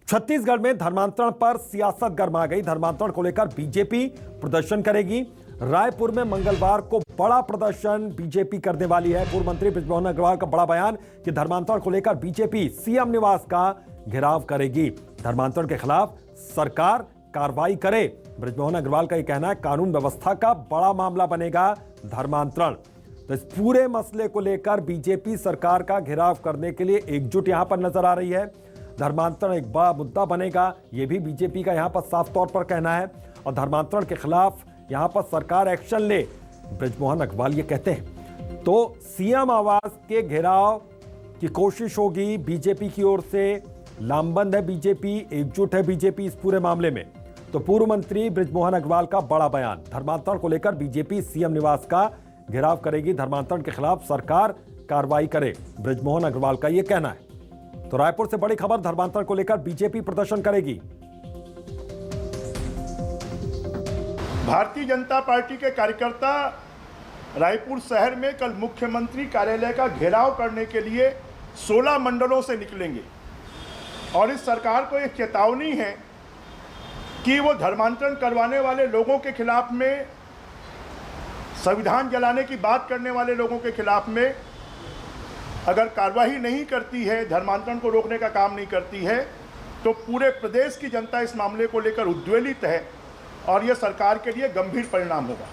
छत्तीसगढ़ में धर्मांतरण पर सियासत गर्मा गई। धर्मांतरण को लेकर बीजेपी प्रदर्शन करेगी। रायपुर में मंगलवार को बड़ा प्रदर्शन बीजेपी करने वाली है। पूर्व मंत्री बृजमोहन अग्रवाल का बड़ा बयान कि धर्मांतरण को लेकर बीजेपी सीएम निवास का घेराव करेगी। धर्मांतरण के खिलाफ सरकार कार्रवाई करे। बृजमोहन अग्रवाल का यह कहना है कानून व्यवस्था का बड़ा मामला बनेगा धर्मांतरण। तो इस पूरे मसले को लेकर बीजेपी सरकार का घेराव करने के लिए एकजुट यहां पर नजर आ रही है। धर्मांतरण एक बड़ा मुद्दा बनेगा, यह भी बीजेपी का यहां पर साफ तौर पर कहना है और धर्मांतरण के खिलाफ यहां पर सरकार एक्शन ले, बृजमोहन अग्रवाल ये कहते हैं। तो सीएम आवास के घेराव की कोशिश होगी बीजेपी की ओर से। लामबंद है बीजेपी, एकजुट है बीजेपी इस पूरे मामले में। तो पूर्व मंत्री बृजमोहन अग्रवाल का बड़ा बयान, धर्मांतरण को लेकर बीजेपी सीएम निवास का घेराव करेगी। धर्मांतरण के खिलाफ सरकार कार्रवाई करे, बृजमोहन अग्रवाल का यह कहना है। तो रायपुर से बड़ी खबर, धर्मांतरण को लेकर बीजेपी प्रदर्शन करेगी। भारतीय जनता पार्टी के कार्यकर्ता रायपुर शहर में कल मुख्यमंत्री कार्यालय का घेराव करने के लिए 16 मंडलों से निकलेंगे और इस सरकार को एक चेतावनी है कि वो धर्मांतरण करवाने वाले लोगों के खिलाफ में, संविधान जलाने की बात करने वाले लोगों के खिलाफ में अगर कार्रवाई नहीं करती है, धर्मांतरण को रोकने का काम नहीं करती है, तो पूरे प्रदेश की जनता इस मामले को लेकर उद्वेलित है और यह सरकार के लिए गंभीर परिणाम होगा।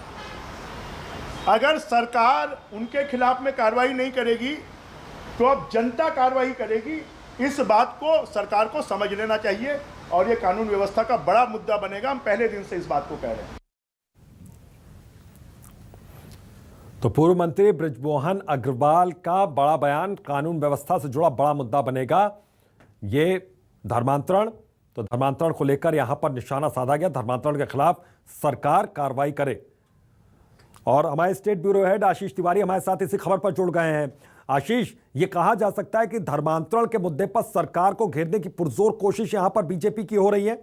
अगर सरकार उनके खिलाफ में कार्रवाई नहीं करेगी तो अब जनता कार्रवाई करेगी। इस बात को सरकार को समझ लेना चाहिए और यह कानून व्यवस्था का बड़ा मुद्दा बनेगा। हम पहले दिन से इस बात को कह रहे हैं। तो पूर्व मंत्री बृजमोहन अग्रवाल का बड़ा बयान, कानून व्यवस्था से जुड़ा बड़ा मुद्दा बनेगा ये धर्मांतरण। तो धर्मांतरण को लेकर यहां पर निशाना साधा गया। धर्मांतरण के खिलाफ सरकार कार्रवाई करे। और हमारे स्टेट ब्यूरो हेड आशीष तिवारी हमारे साथ इसी खबर पर जुड़ गए हैं। आशीष, ये कहा जा सकता है कि धर्मांतरण के मुद्दे पर सरकार को घेरने की पुरजोर कोशिश यहां पर बीजेपी की हो रही है।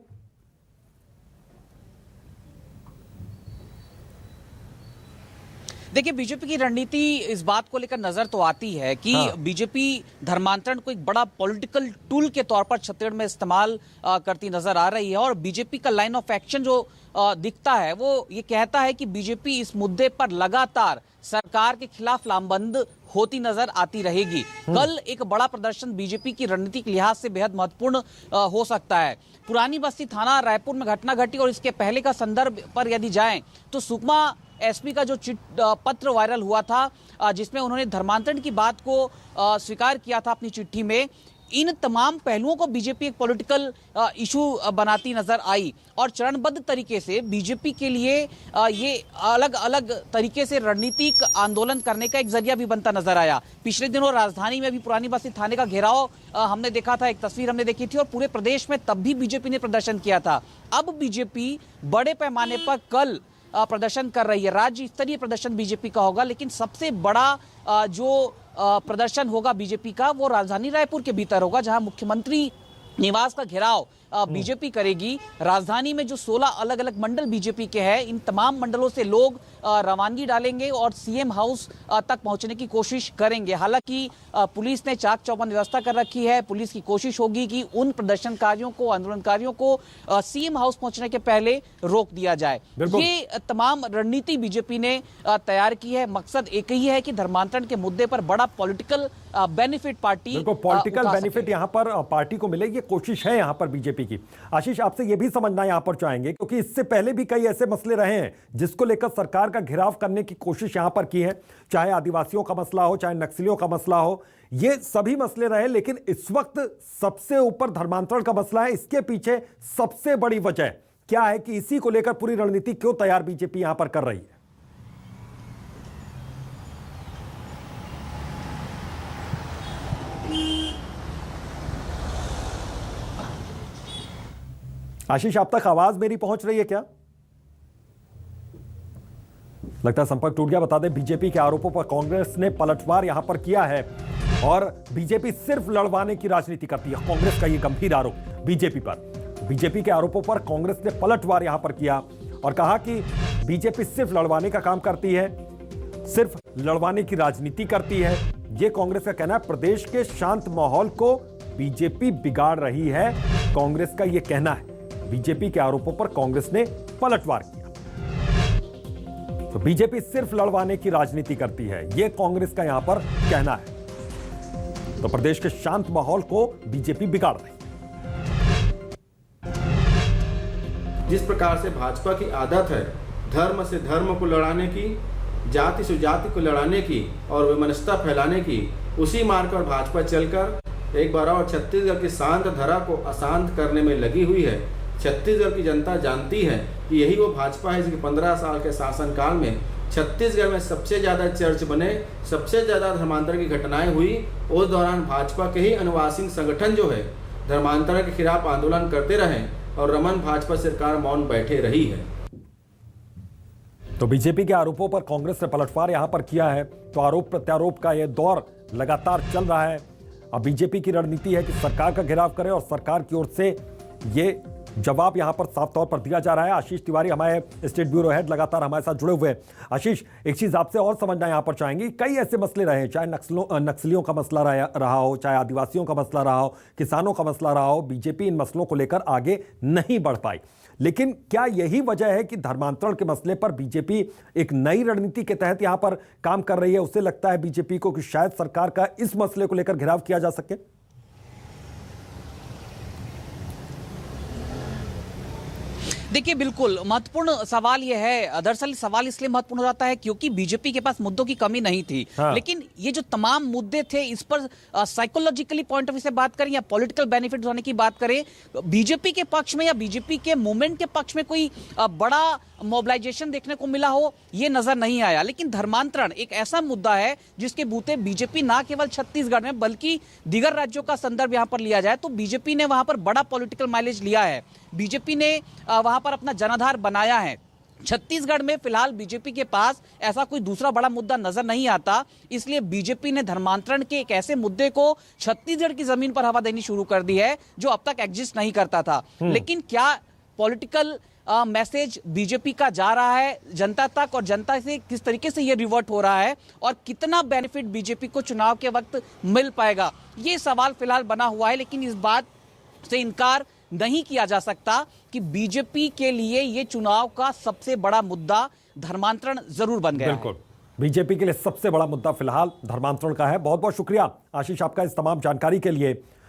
देखिए, बीजेपी की रणनीति इस बात को लेकर नजर तो आती है कि बीजेपी धर्मांतरण को एक बड़ा पॉलिटिकल टूल के तौर पर छत्तीसगढ़ में इस्तेमाल करती नजर आ रही है। और बीजेपी का लाइन ऑफ एक्शन जो दिखता है वो ये कहता है कि बीजेपी इस मुद्दे पर लगातार सरकार के खिलाफ लामबंद होती नजर आती रहेगी। कल एक बड़ा प्रदर्शन बीजेपी की रणनीति के लिहाज से बेहद महत्वपूर्ण हो सकता है। पुरानी बस्ती थाना रायपुर में घटना घटी और इसके पहले का संदर्भ पर यदि जाएं तो सुकमा एसपी का जो पत्र वायरल हुआ था जिसमें उन्होंने धर्मांतरण की बात को स्वीकार किया था अपनी चिट्ठी में, इन तमाम पहलुओं को बीजेपी एक पॉलिटिकल इशू बनाती नजर आई और चरणबद्ध तरीके से बीजेपी के लिए ये अलग अलग तरीके से रणनीतिक आंदोलन करने का एक जरिया भी बनता नजर आया। पिछले दिनों राजधानी में भी पुरानी बस्ती थाने का घेराव हमने देखा था, एक तस्वीर हमने देखी थी और पूरे प्रदेश में तब भी बीजेपी ने प्रदर्शन किया था। अब बीजेपी बड़े पैमाने पर कल प्रदर्शन कर रही है। राज्य स्तरीय प्रदर्शन बीजेपी का होगा, लेकिन सबसे बड़ा जो प्रदर्शन होगा बीजेपी का वो राजधानी रायपुर के भीतर होगा, जहां मुख्यमंत्री निवास का घेराव बीजेपी करेगी। राजधानी में जो 16 अलग अलग मंडल बीजेपी के हैं, इन तमाम मंडलों से लोग रवानगी डालेंगे और सीएम हाउस तक पहुंचने की कोशिश करेंगे। हालांकि पुलिस ने चाक चौबंद व्यवस्था कर रखी है। पुलिस की कोशिश होगी कि उन प्रदर्शनकारियों को, आंदोलनकारियों को सीएम हाउस पहुंचने के पहले रोक दिया जाए। ये तमाम रणनीति बीजेपी ने तैयार की है। मकसद एक ही है कि धर्मांतरण के मुद्दे पर बड़ा political benefit party, political benefit यहां पर पार्टी को मिले, ये कोशिश है यहां पर बीजेपी की। आशीष, आपसे यह भी समझना यहां पर चाहेंगे क्योंकि इससे पहले भी कई ऐसे मसले रहे हैं जिसको लेकर सरकार का घेराव करने की कोशिश यहां पर की है, चाहे आदिवासियों का मसला हो, चाहे नक्सलियों का मसला हो, ये सभी मसले रहे। लेकिन इस वक्त सबसे ऊपर धर्मांतरण का मसला है। इसके पीछे सबसे बड़ी वजह क्या है कि इसी को लेकर पूरी रणनीति क्यों तैयार बीजेपी यहां पर कर रही है? आशीष, आप तक आवाज मेरी पहुंच रही है क्या? लगता है संपर्क टूट गया। बता दें, बीजेपी के आरोपों पर कांग्रेस ने पलटवार यहां पर किया है और बीजेपी सिर्फ लड़वाने की राजनीति करती है। कांग्रेस का यह गंभीर आरोप बीजेपी पर। बीजेपी के आरोपों पर कांग्रेस ने पलटवार यहां पर किया और कहा कि बीजेपी सिर्फ लड़वाने का काम करती है, सिर्फ लड़वाने की राजनीति करती है। यह कांग्रेस का कहना है। प्रदेश के शांत माहौल को बीजेपी बिगाड़ रही है। कांग्रेस का यह कहना है। बीजेपी के आरोपों पर कांग्रेस ने पलटवार किया। तो बीजेपी सिर्फ लड़वाने की राजनीति करती है, यह कांग्रेस का यहां पर कहना है। तो प्रदेश के शांत माहौल को बीजेपी बिगाड़ रही है। जिस प्रकार से भाजपा की आदत है धर्म से धर्म को लड़ाने की, जाति से जाति को लड़ाने की और वैमनस्यता फैलाने की, उसी मार्ग पर भाजपा चलकर एक बार और छत्तीसगढ़ की शांत धरा को अशांत करने में लगी हुई है। छत्तीसगढ़ की जनता जानती है कि यही वो भाजपा है जिसके 15 साल के शासनकाल में छत्तीसगढ़ में सबसे ज़्यादा चर्च बने, सबसे ज़्यादा धर्मांतरण की घटनाएं हुई। उस दौरान भाजपा के ही अनुवासिक संगठन जो है धर्मांतरण के खिलाफ आंदोलन करते रहे और रमन भाजपा सरकार मौन बैठे रही है। तो बीजेपी के आरोपों पर कांग्रेस ने पलटवार यहां पर किया है। तो आरोप प्रत्यारोप का यह दौर लगातार चल रहा है। अब बीजेपी की रणनीति है कि सरकार का घेराव करे और सरकार की ओर से ये जवाब यहां पर साफ तौर पर दिया जा रहा है। आशीष तिवारी हमारे स्टेट ब्यूरो हेड लगातार हमारे साथ जुड़े हुए हैं। आशीष, एक चीज आपसे और समझना यहां पर चाहेंगे, कई ऐसे मसले रहे हैं, चाहे नक्सलियों का मसला रहा हो, चाहे आदिवासियों का मसला रहा हो, किसानों का मसला रहा हो, बीजेपी इन मसलों को लेकर आगे नहीं बढ़ पाई। लेकिन क्या यही वजह है कि धर्मांतरण के मसले पर बीजेपी एक नई रणनीति के तहत यहां पर काम कर रही है? उससे लगता है बीजेपी को कि शायद सरकार का इस मसले को लेकर घेराव किया जा सके। देखिए, बिल्कुल महत्वपूर्ण सवाल यह है। दरअसल सवाल इसलिए महत्वपूर्ण हो जाता है क्योंकि बीजेपी के पास मुद्दों की कमी नहीं थी। लेकिन ये जो तमाम मुद्दे थे, इस पर साइकोलॉजिकली पॉइंट ऑफ व्यू से बात करें या पॉलिटिकल बेनिफिट होने की बात करें, बीजेपी के पक्ष में या बीजेपी के मूवमेंट के पक्ष में कोई बड़ा मोबिलाइजेशन देखने को मिला हो, ये नजर नहीं आया। लेकिन धर्मांतरण एक ऐसा मुद्दा है जिसके बूते बीजेपी ना केवल छत्तीसगढ़ में बल्कि दीगर राज्यों का संदर्भ यहां पर लिया जाए तो बीजेपी ने वहां पर बड़ा पॉलिटिकल माइलेज लिया है। बीजेपी ने वहां पर अपना जनाधार बनाया है। छत्तीसगढ़ में फिलहाल बीजेपी के पास ऐसा कोई दूसरा बड़ा मुद्दा नजर नहीं आता, इसलिए बीजेपी ने धर्मांतरण के एक ऐसे मुद्दे को छत्तीसगढ़ की जमीन पर हवा देनी शुरू कर दी है जो अब तक एग्जिस्ट नहीं करता था। लेकिन क्या पॉलिटिकल मैसेज बीजेपी का जा रहा है जनता तक और जनता से किस तरीके से ये रिवर्ट हो रहा है और कितना बेनिफिट बीजेपी को चुनाव के वक्त मिल पाएगा, ये सवाल फिलहाल बना हुआ है। लेकिन इस बात से इनकार नहीं किया जा सकता कि बीजेपी के लिए ये चुनाव का सबसे बड़ा मुद्दा धर्मांतरण जरूर बन गया। बिल्कुल, बीजेपी के लिए सबसे बड़ा मुद्दा फिलहाल धर्मांतरण का है। बहुत बहुत शुक्रिया आशीष आपका इस तमाम जानकारी के लिए।